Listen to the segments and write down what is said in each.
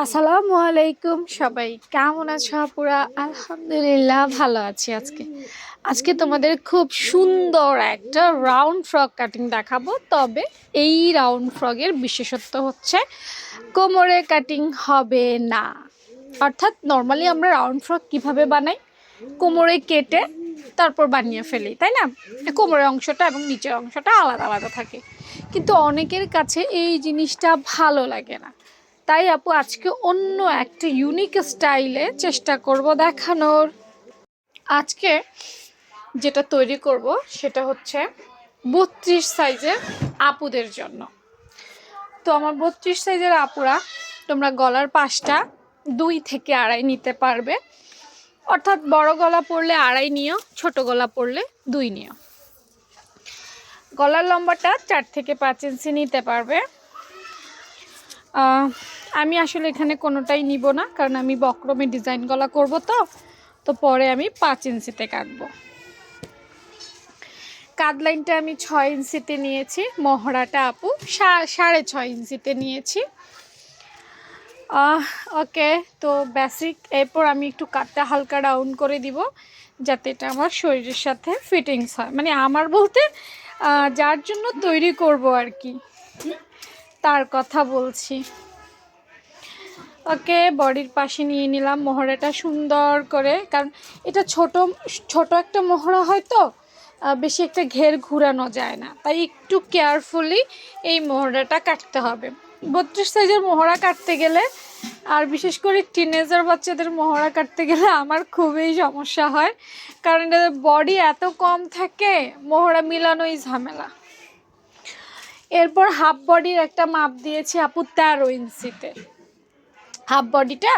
আসসালামু আলাইকুম সবাই, কেমন আছো আপুরা? আলহামদুলিল্লাহ ভালো আছি। আজকে তোমাদের খুব সুন্দর একটা রাউন্ড ফ্রক কাটিং দেখাবো। তবে এই রাউন্ড ফ্রকের বিশেষত্ব হচ্ছে কোমরে কাটিং হবে না। অর্থাৎ নর্মালি আমরা রাউন্ড ফ্রক কিভাবে বানাই, কোমরে কেটে তারপর বানিয়ে ফেলি, তাই না? কোমরের অংশটা এবং নিচের অংশটা আলাদা আলাদা থাকে, কিন্তু অনেকের কাছে এই জিনিসটা ভালো লাগে না। তাই আপু আজকে অন্য একটা ইউনিক স্টাইলে চেষ্টা করব দেখানোর। আজকে যেটা তৈরি করব সেটা হচ্ছে 32 সাইজের আপুদের জন্য। তো আমার 32 সাইজের আপুরা, তোমরা গলার পাশটা 2 থেকে 2.5 নিতে পারবে। অর্থাৎ বড় গলা পরলে 2.5 নিও, ছোট গলা পরলে 2 নিও। গলার লম্বাটা 4 থেকে 5 ইঞ্চি নিতে পারবে। আমি আসলে এখানে কোনোটাই নিব না, কারণ আমি বক্রমে ডিজাইন গলা করব। তো পরে আমি 5 ইঞ্চিতে কাটবো। কাঁধ লাইনটা আমি 6 ইঞ্চিতে নিয়েছি, মহড়াটা আপু 6.5 ইঞ্চিতে নিয়েছি। ওকে, তো বেসিক। এরপর আমি একটু কাটটা হালকা ডাউন করে দিব, যাতে এটা আমার শরীরের সাথে ফিটিংস হয়। মানে আমার বলতে যার জন্য তৈরি করব আর কি, তার কথা বলছি। ওকে, বডির পাশে নিয়ে নিলাম মহড়াটা সুন্দর করে, কারণ এটা ছোট একটা মহড়া হয়, তো বেশি একটা ঘের ঘুরানো যায় না, তাই একটু কেয়ারফুলি এই মহড়াটা কাটতে হবে। 32 সাইজের মহড়া কাটতে গেলে, আর বিশেষ করে টিনেজার বাচ্চাদের মহড়া কাটতে গেলে আমার খুবই সমস্যা হয়, কারণ এদের বডি এত কম থাকে, মহড়া মিলানোই ঝামেলা। এরপর হাফ বডির একটা মাপ দিয়েছি আপু 13 ইঞ্চিতে। হাফ বডিটা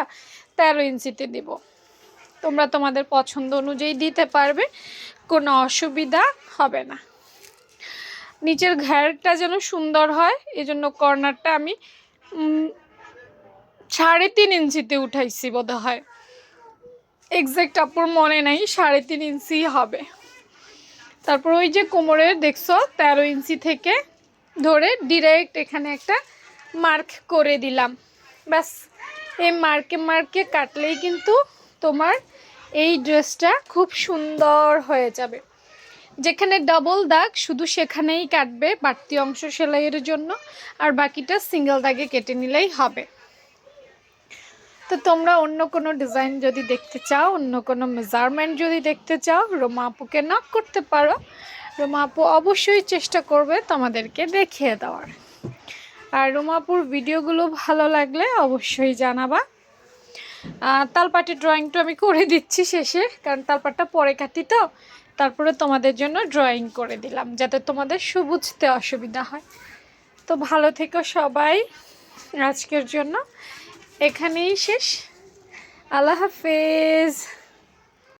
13 ইঞ্চিতে দেব। তোমরা তোমাদের পছন্দ অনুযায়ী দিতে পারবে, কোনো অসুবিধা হবে না। নিচের ঘেরটা যেন সুন্দর হয়, এজন্য কর্নারটা আমি 3.5 ইঞ্চিতে উঠাইছি বোধ হয়, এক্সাক্ট আপুর মনে নাই, 3.5 ইঞ্চি হবে। তারপর ওই যে কোমরের দেখছো 13 ইঞ্চি থেকে ধরে ডিরেক্ট এখানে একটা মার্ক করে দিলাম। ব্যাস, এই মার্কে কাটলেই কিন্তু তোমার এই ড্রেসটা খুব সুন্দর হয়ে যাবে। যেখানে ডাবল দাগ শুধু সেখানেই কাটবে বাড়তি অংশ সেলাইয়ের জন্য, আর বাকিটা সিঙ্গেল দাগে কেটে নিলেই হবে। তো তোমরা অন্য কোনো ডিজাইন যদি দেখতে চাও, অন্য কোনো মেজারমেন্ট যদি দেখতে চাও, রোমা আপুকে নক করতে পারো। রোমা আপু অবশ্যই চেষ্টা করবে তোমাদেরকে দেখিয়ে দেওয়ার। আর রোমা আপুর ভিডিওগুলো ভালো লাগলে অবশ্যই জানাবা। তালপাটি ড্রয়িংটা আমি করে দিচ্ছি শেষে, কারণ তালপাটটা পরে কাটি, তো তারপরে তোমাদের জন্য ড্রয়িং করে দিলাম যাতে তোমাদের বুঝতে অসুবিধা হয়। তো ভালো থেকো সবাই, আজকের জন্য এখানেই শেষ। আল্লাহ হাফেজ।